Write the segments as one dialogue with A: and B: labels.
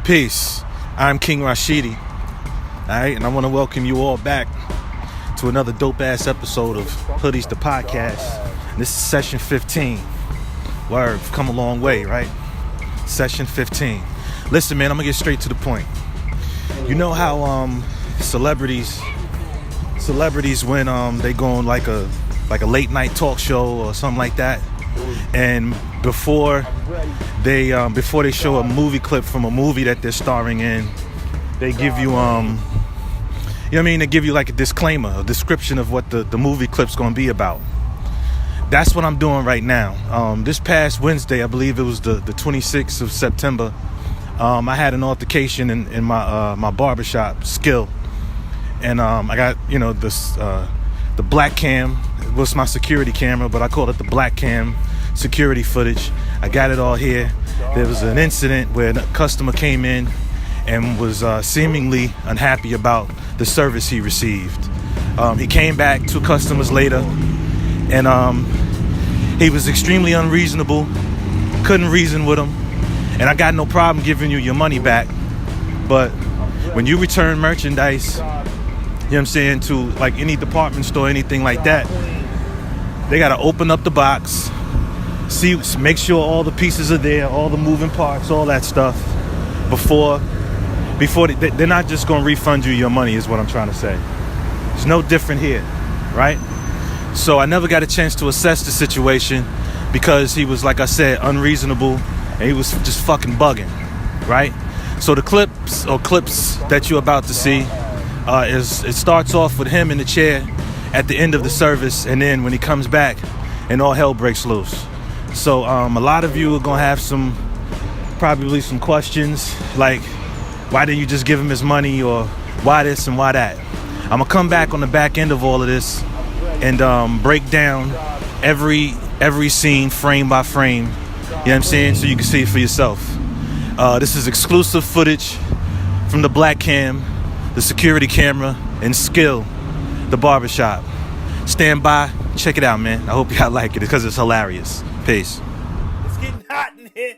A: Peace. I'm King Rashidi. Alright, and I want to welcome you all back to another dope-ass episode of Hoodies the Podcast. This is session 15. Word, we've come a long way, right? Session 15. Listen, man, I'm gonna get straight to the point. You know how celebrities when they go on like a late night talk show or something like that, and before they show a movie clip from a movie that they're starring in, they give you they give you like a disclaimer, a description of what the movie clip's gonna be about. That's what I'm doing right now. This past Wednesday, I believe it was the 26th of September, I had an altercation in my barbershop, Skill. And I got, the black cam. It was my security camera, but I called it the black cam security footage. I got it all here. There was an incident where a customer came in and was seemingly unhappy about the service he received. He came back 2 customers later, and he was extremely unreasonable. Couldn't reason with him. And I got no problem giving you your money back. But when you return merchandise, you know what I'm saying, to like any department store, anything like that, they got to open up the box, make sure all the pieces are there, all the moving parts, all that stuff, before they're not just going to refund you your money, is what I'm trying to say. It's no different here, right? So I never got a chance to assess the situation because he was, like I said, unreasonable, and he was just fucking bugging, right? So the clips that you're about to see, it starts off with him in the chair at the end of the service, and then when he comes back, and all hell breaks loose. So a lot of you are gonna have probably some questions like, why didn't you just give him his money, or why this and why that? I'm gonna come back on the back end of all of this and break down every scene frame by frame. You know what I'm saying? So you can see it for yourself. This is exclusive footage from the black cam, the security camera, and Skill, the barbershop. Stand by, check it out, man. I hope y'all like it because it's hilarious. Peace.
B: It's getting hot in here.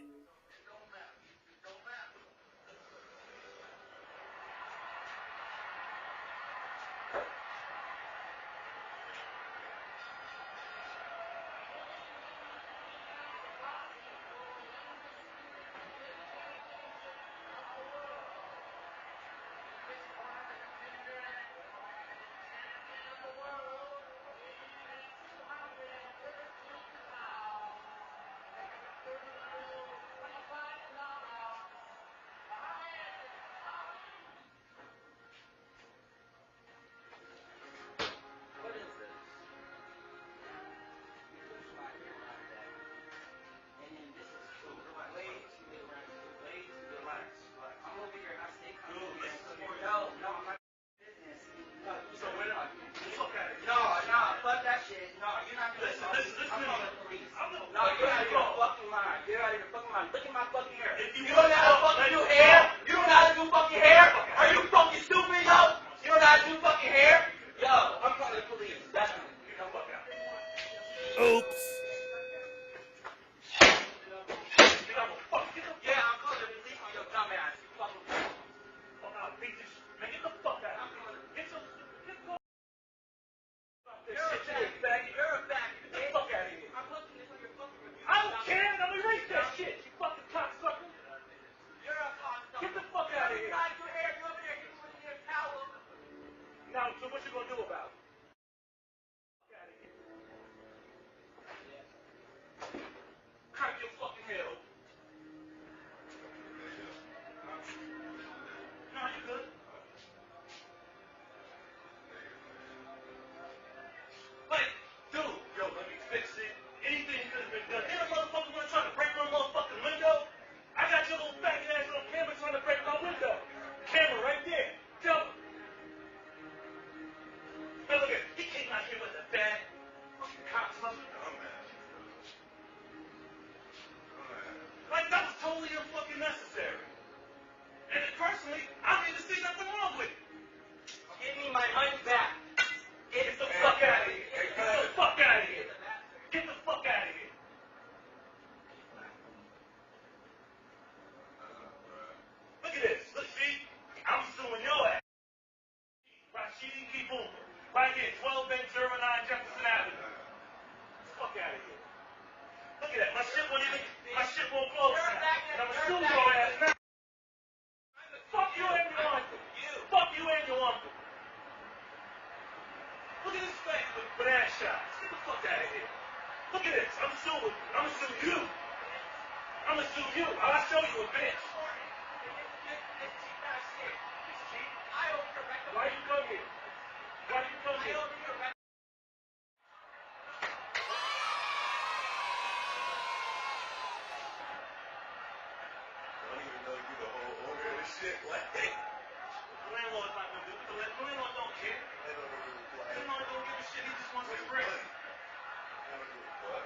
B: 12 Ben German 9 Jefferson Avenue. Fuck out of here. Look at that. My shit won't close. And I'm sue your ass now. Fuck you and your uncle. Fuck you and your uncle. Look at this face with banana shots. Get the fuck out of here. Look at this. I'm gonna sue you. I'm gonna sue you. I'll show you a bitch. Why you come here? Why you come here?
C: Shit, what?
B: The landlord's not gonna do it. The landlord don't care. The landlord don't give a shit. He just wants his rent.
C: What?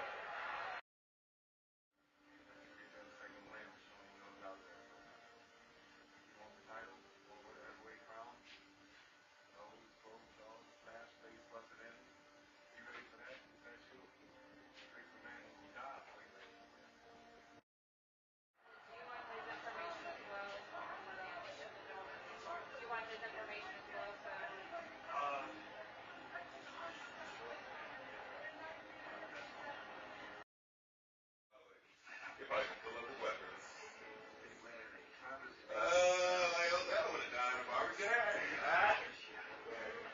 C: If I can deliver weapons. That would have died if I was there.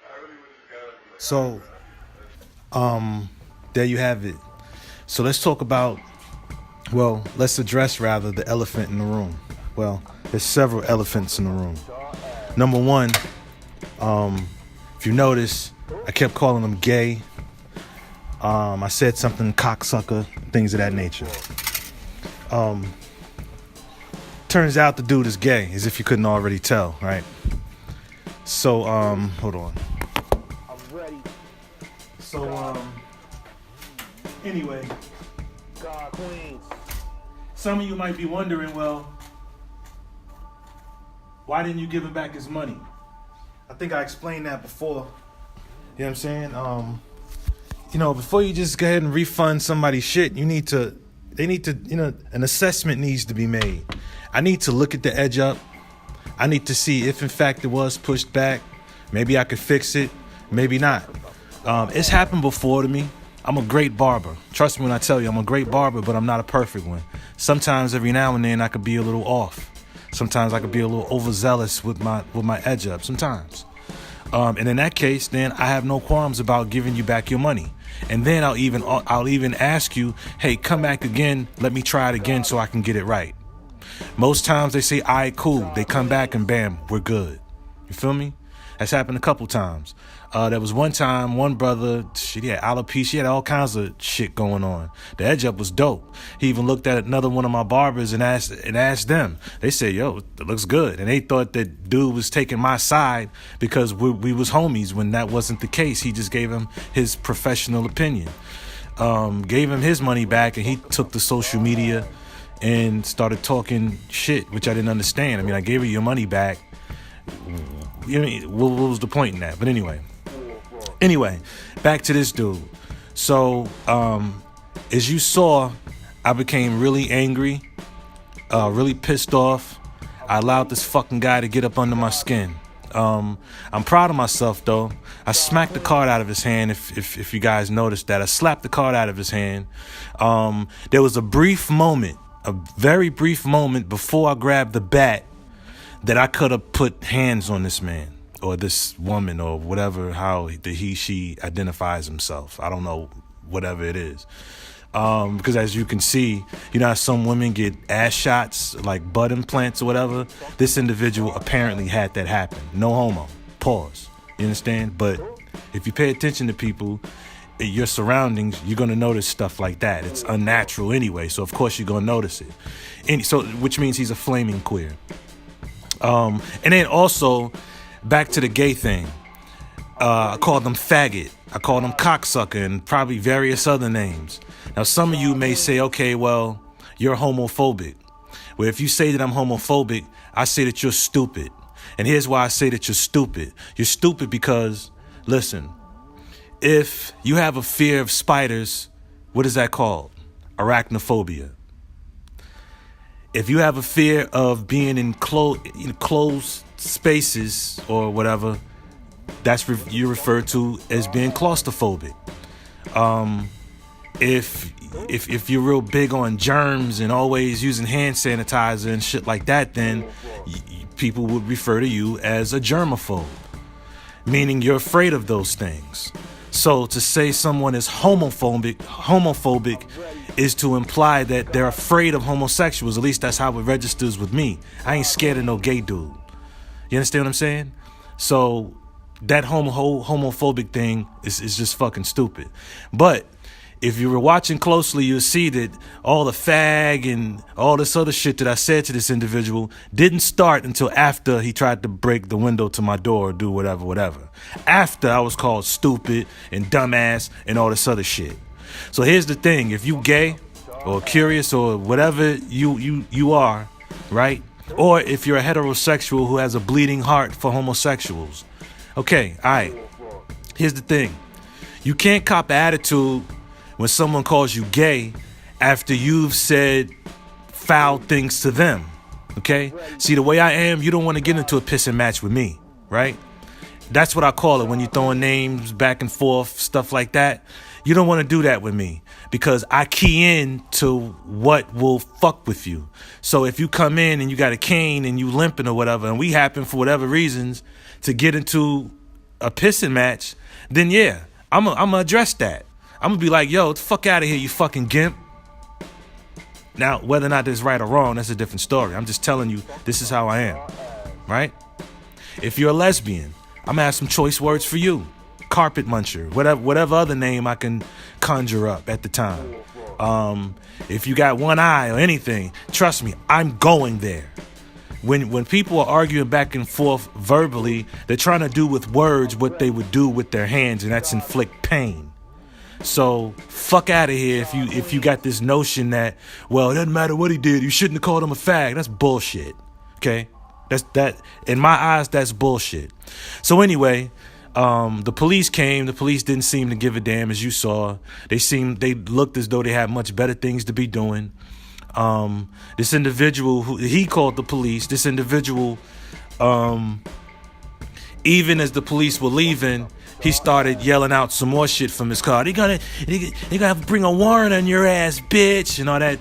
C: I really would have just got
A: So, there you have it. So let's talk about, well, let's address rather the elephant in the room. Well, there's several elephants in the room. Number one, if you notice, I kept calling him gay. I said something cocksucker, things of that nature. Turns out the dude is gay, as if you couldn't already tell, right? So, hold on.
D: I'm ready.
A: So, anyway,
D: God, Queens.
A: some of you might be wondering, well, why didn't you give him back his money? I think I explained that before. You know what I'm saying? Before you just go ahead and refund somebody's shit, they need to, an assessment needs to be made. I need to look at the edge up. I need to see if in fact it was pushed back. Maybe I could fix it, maybe not. It's happened before to me. I'm a great barber. Trust me when I tell you I'm a great barber, but I'm not a perfect one. Sometimes every now and then I could be a little off. Sometimes I could be a little overzealous with my edge up. Sometimes. And in that case, then I have no qualms about giving you back your money. And then I'll even ask you, hey, come back again. Let me try it again so I can get it right. Most times they say, all right, cool. They come back and bam, we're good. You feel me? That's happened a couple times. There was one time, one brother, he had alopecia, he had all kinds of shit going on. The edge up was dope. He even looked at another one of my barbers and asked them. They said, yo, it looks good. And they thought that dude was taking my side because we was homies, when that wasn't the case. He just gave him his professional opinion. Gave him his money back, and he took to social media and started talking shit, which I didn't understand. I mean, I gave you your money back. You know, what was the point in that? But anyway, back to this dude. So, as you saw, I became really angry, really pissed off. I allowed this fucking guy to get up under my skin. I'm proud of myself, though. I smacked the card out of his hand, if you guys noticed that. I slapped the card out of his hand. There was a very brief moment before I grabbed the bat that I could have put hands on this man or this woman or whatever, how she identifies himself. I don't know, whatever it is. Because as you can see, you know how some women get ass shots, like butt implants or whatever? This individual apparently had that happen. No homo. Pause. You understand? But if you pay attention to people, your surroundings, you're going to notice stuff like that. It's unnatural anyway, so of course you're going to notice it. Which means he's a flaming queer. And then also, back to the gay thing. I called him faggot. I called him cocksucker and probably various other names. Now, some of you may say, okay, well, you're homophobic. Well, if you say that I'm homophobic, I say that you're stupid. And here's why I say that you're stupid. You're stupid because, listen, if you have a fear of spiders, what is that called? Arachnophobia. If you have a fear of being in closed spaces or whatever, you're referred to as being claustrophobic. If you're real big on germs and always using hand sanitizer and shit like that, then people would refer to you as a germaphobe, meaning you're afraid of those things. So to say someone is homophobic is to imply that they're afraid of homosexuals. At least that's how it registers with me. I ain't scared of no gay dude. You understand what I'm saying? So that homophobic thing is just fucking stupid. But if you were watching closely, you'll see that all the fag and all this other shit that I said to this individual didn't start until after he tried to break the window to my door or do whatever. After I was called stupid and dumbass and all this other shit. So here's the thing. If you gay or curious or whatever you are, right? Or if you're a heterosexual who has a bleeding heart for homosexuals. Okay, all right. Here's the thing. You can't cop an attitude when someone calls you gay after you've said foul things to them, okay? See, the way I am, you don't want to get into a pissing match with me, right? That's what I call it when you're throwing names back and forth, stuff like that. You don't want to do that with me because I key in to what will fuck with you. So if you come in and you got a cane and you limping or whatever, and we happen for whatever reasons to get into a pissing match, then yeah, I'm gonna address that. I'm gonna be like, yo, the fuck out of here, you fucking gimp. Now, whether or not this is right or wrong, that's a different story. I'm just telling you, this is how I am, right? If you're a lesbian, I'm gonna have some choice words for you. Carpet muncher, whatever other name I can conjure up at the time. If you got one eye or anything, trust me, I'm going there. When people are arguing back and forth verbally, they're trying to do with words what they would do with their hands, and that's inflict pain. So fuck out of here if you got this notion that, well, it doesn't matter what he did, you shouldn't have called him a fag. That's bullshit. Okay? That in my eyes, that's bullshit. So anyway, the police came. The police didn't seem to give a damn, as you saw. They looked as though they had much better things to be doing. This individual he called the police, this individual, even as the police were leaving, he started yelling out some more shit from his car. They gonna have to bring a warrant on your ass, bitch, and all that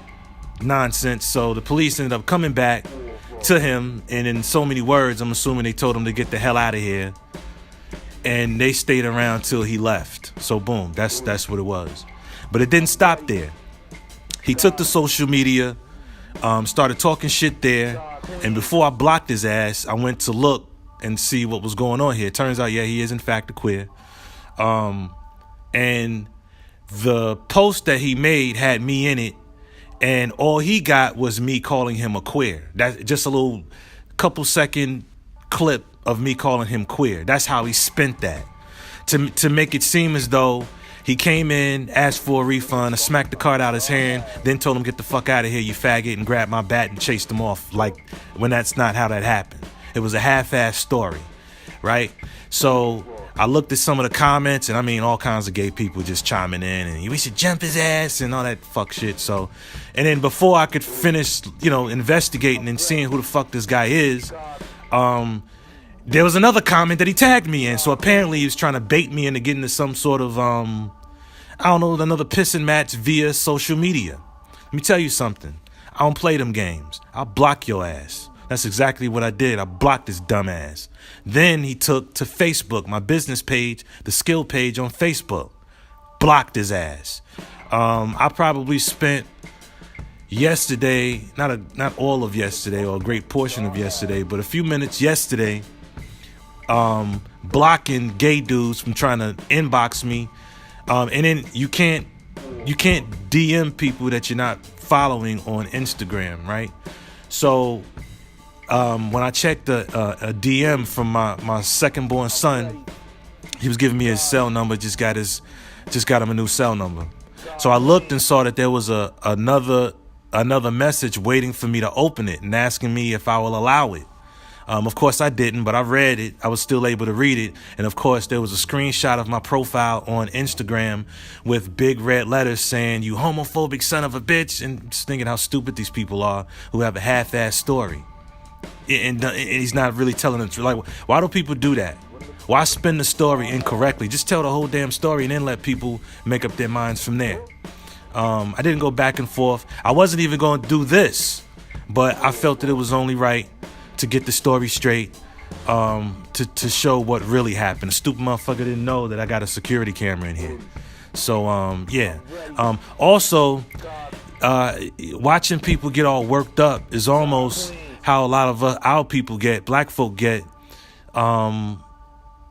A: nonsense. So the police ended up coming back to him, and in so many words, I'm assuming they told him to get the hell out of here. And they stayed around till he left. So boom, that's what it was. But it didn't stop there. He took to social media, started talking shit there, and before I blocked his ass, I went to look and see what was going on here. Turns out, yeah, he is in fact a queer. And the post that he made had me in it, and all he got was me calling him a queer. That's just a little couple second clip of me calling him queer. That's how he spent that. To make it seem as though he came in, asked for a refund, I smacked the card out of his hand, then told him, get the fuck out of here, you faggot, and grabbed my bat and chased him off, like when that's not how that happened. It was a half-assed story, right? So I looked at some of the comments, and I mean, all kinds of gay people just chiming in, and we should jump his ass and all that fuck shit. So, and then before I could finish, investigating and seeing who the fuck this guy is, there was another comment that he tagged me in. So apparently he was trying to bait me into getting into some sort of, another pissing match via social media. Let me tell you something. I don't play them games. I'll block your ass. That's exactly what I did. I blocked his dumb ass. Then he took to Facebook, my business page, the skill page on Facebook. Blocked his ass. I probably spent yesterday, not all of yesterday or a great portion of yesterday, but a few minutes yesterday, blocking gay dudes from trying to inbox me. And then you can't DM people that you're not following on Instagram, right? So when I checked a DM from my second born son, he was giving me his cell number, just got him a new cell number. So I looked and saw that there was another message waiting for me to open it and asking me if I will allow it. Of course I didn't, but I read it. I was still able to read it. And of course there was a screenshot of my profile on Instagram with big red letters saying, "You homophobic son of a bitch," and just thinking how stupid these people are who have a half-assed story. And he's not really telling the truth. Like, why do people do that? Why spin the story incorrectly? Just tell the whole damn story and then let people make up their minds from there. I didn't go back and forth. I wasn't even going to do this, but I felt that it was only right to get the story straight, to show what really happened. A stupid motherfucker didn't know that I got a security camera in here. So, yeah. Also, watching people get all worked up is almost how a lot of our people get, black folk get,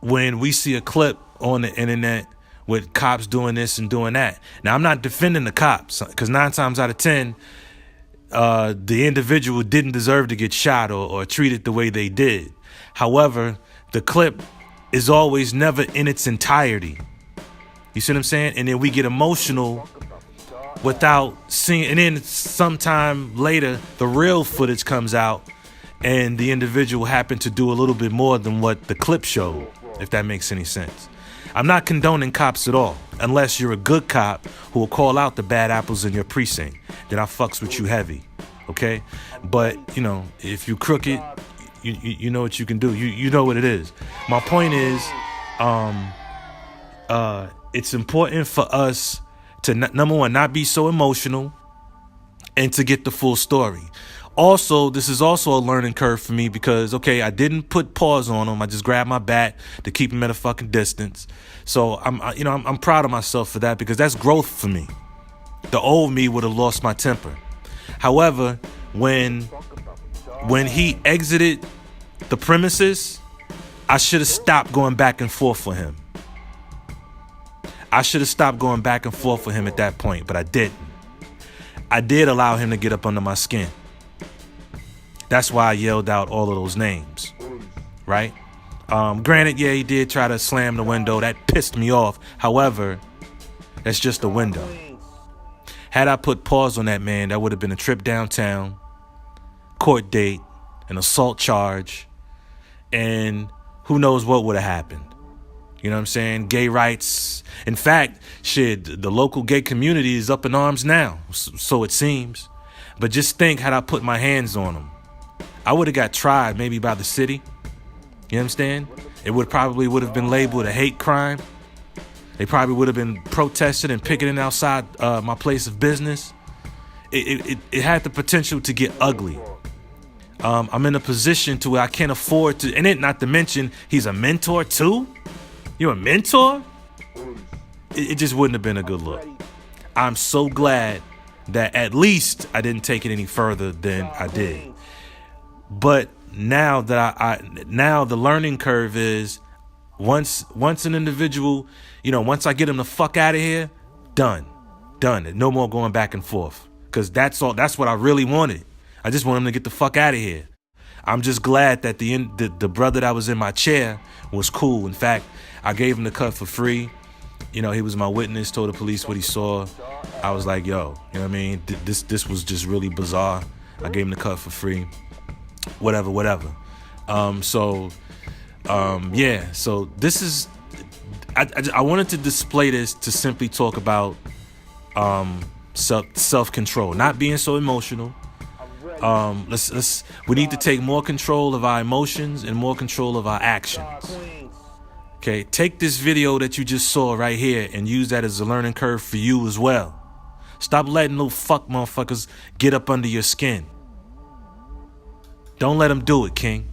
A: when we see a clip on the internet with cops doing this and doing that. Now, I'm not defending the cops, because 9 times out of 10, the individual didn't deserve to get shot or treated the way they did. However, the clip is always never in its entirety. You see what I'm saying? And then we get emotional without seeing, and then sometime later, the real footage comes out and the individual happened to do a little bit more than what the clip showed, if that makes any sense. I'm not condoning cops at all, unless you're a good cop who will call out the bad apples in your precinct. Then I fucks with you heavy, okay? But, you know, if you crooked, you know what you can do. You know what it is. My point is, it's important for us to, number one, not be so emotional and to get the full story. Also, this is also a learning curve for me because, okay, I didn't put pause on him. I just grabbed my bat to keep him at a fucking distance. So I'm proud of myself for that because that's growth for me. The old me would have lost my temper. However, when he exited the premises, I should have stopped going back and forth with him. I should have stopped going back and forth with him at that point, but I didn't. I did allow him to get up under my skin. That's why I yelled out all of those names, right? Granted, yeah, he did try to slam the window. That pissed me off. However, that's just a window. Had I put pause on that man, that would have been a trip downtown, court date, an assault charge, and who knows what would have happened. You know what I'm saying? Gay rights. In fact, shit, the local gay community is up in arms now, so it seems. But just think, had I put my hands on him, I would have got tried maybe by the city. You understand? It probably would have been labeled a hate crime. They probably would have been protesting and picketing outside my place of business. It had the potential to get ugly. I'm in a position to where I can't afford to, and not to mention he's a mentor too. You're a mentor? It just wouldn't have been a good look. I'm so glad that at least I didn't take it any further than I did. But now that now the learning curve is once an individual, once I get him the fuck out of here, done. No more going back and forth. Because that's what I really wanted. I just want him to get the fuck out of here. I'm just glad that the brother that was in my chair was cool. In fact, I gave him the cut for free. He was my witness, told the police what he saw. I was like, yo, you know what I mean? This was just really bizarre. I gave him the cut for free. Whatever. So this is, I wanted to display this to simply talk about self-control, not being so emotional. We need to take more control of our emotions and more control of our actions. Okay, take this video that you just saw right here and use that as a learning curve for you as well. Stop letting little fuck motherfuckers get up under your skin. Don't let them do it, King.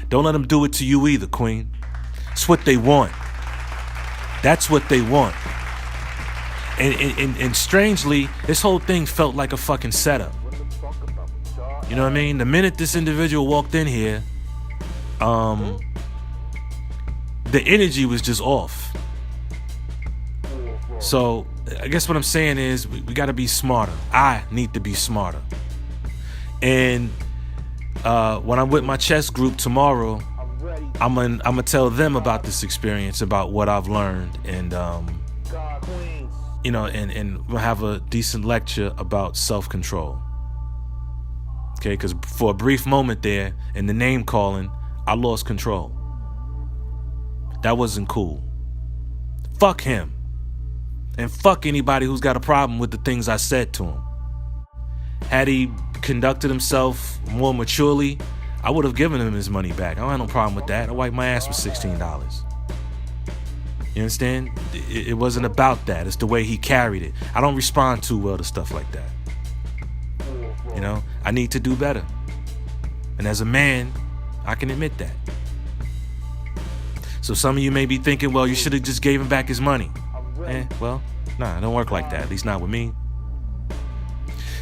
A: Don't let them do it to you either, Queen. It's what they want. That's what they want. And strangely, this whole thing felt like a fucking setup. You know what I mean? The minute this individual walked in here, the energy was just off. So I guess what I'm saying is we got to be smarter. I need to be smarter. And when I'm with my chess group tomorrow, I'm gonna tell them about this experience, about what I've learned, and and we'll have a decent lecture about self-control. Okay, because for a brief moment there, in the name calling, I lost control. That wasn't cool. Fuck him. And fuck anybody who's got a problem with the things I said to him. Had he conducted himself more maturely, I would have given him his money back. I don't have no problem with that. I wiped my ass with $16. You understand? It wasn't about that. It's the way he carried it. I don't respond too well to stuff like that. You know, I need to do better. And as a man, I can admit that. So some of you may be thinking, well, you should have just gave him back his money. Well, nah, it don't work like that. At least not with me.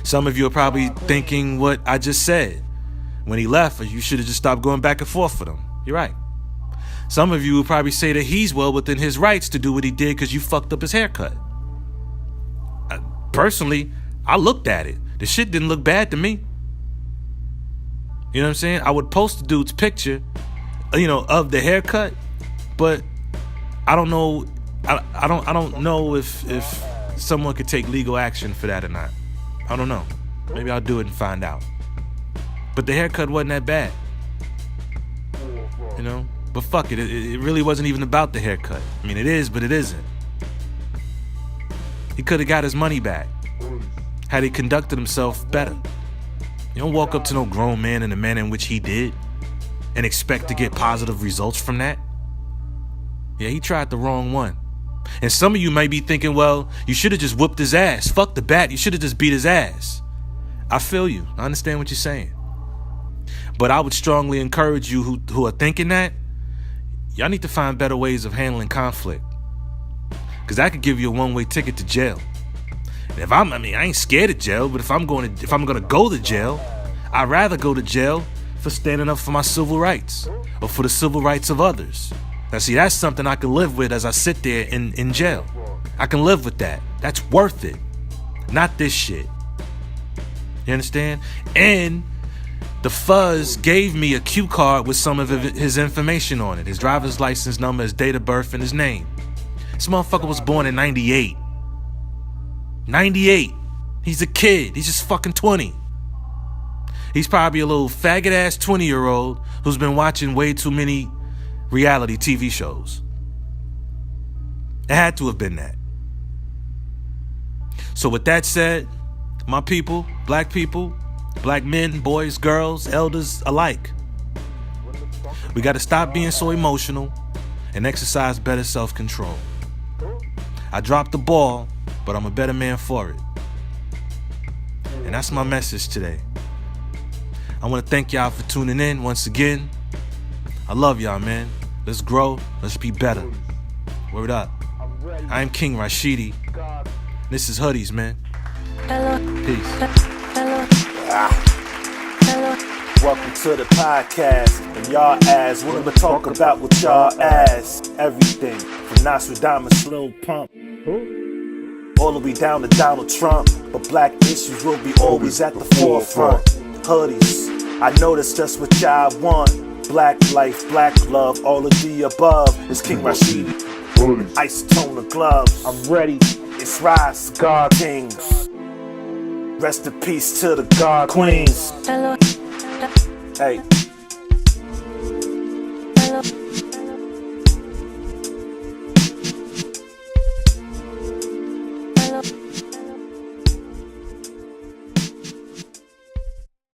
A: Some of you are probably thinking what I just said. When he left, you should have just stopped going back and forth with him. You're right. Some of you will probably say that he's well within his rights to do what he did because you fucked up his haircut. Personally, I looked at it. The shit didn't look bad to me. You know what I'm saying? I would post the dude's picture, of the haircut, but I don't know. I don't know if someone could take legal action for that or not. I don't know. Maybe I'll do it and find out. But the haircut wasn't that bad. But fuck it. It really wasn't even about the haircut. I mean, it is, but it isn't. He could have got his money back had he conducted himself better. You don't walk up to no grown man in the manner in which he did and expect to get positive results from that. Yeah, he tried the wrong one. And some of you might be thinking, well, you should have just whooped his ass. Fuck the bat. You should have just beat his ass. I feel you. I understand what you're saying. But I would strongly encourage you who are thinking that, y'all need to find better ways of handling conflict. Because that could give you a one-way ticket to jail. And I ain't scared of jail, but if I'm gonna go to jail, I'd rather go to jail for standing up for my civil rights or for the civil rights of others. Now see, that's something I can live with as I sit there in jail. I can live with that. That's worth it. Not this shit. You understand? And the fuzz gave me a cue card with some of his information on it. His driver's license number, his date of birth, and his name. This motherfucker was born in 98. 98. He's a kid. He's just fucking 20. He's probably a little faggot-ass 20-year-old who's been watching way too many reality TV shows. It had to have been that. So with that said, my people, black men, boys, girls, elders alike, we got to stop being so emotional and exercise better self-control. I dropped the ball, but I'm a better man for it. And that's my message today. I want to thank y'all for tuning in once again. I love y'all, man. Let's grow. Let's be better. Word up. I'm King Rashidi. This is Hoodies, man. Peace.
D: Welcome to the podcast. And y'all ass, what I'ma talk about with y'all ass? Everything from Nostradamus, Lil Pump, all the way down to Donald Trump. But black issues will be always at the forefront. Hoodies, I know that's just what y'all want. Black life, black love, all of the above. It's King Rashidi. Isotone gloves. I'm ready. It's Rise, God Kings. Rest in peace to the God Queens. Hey.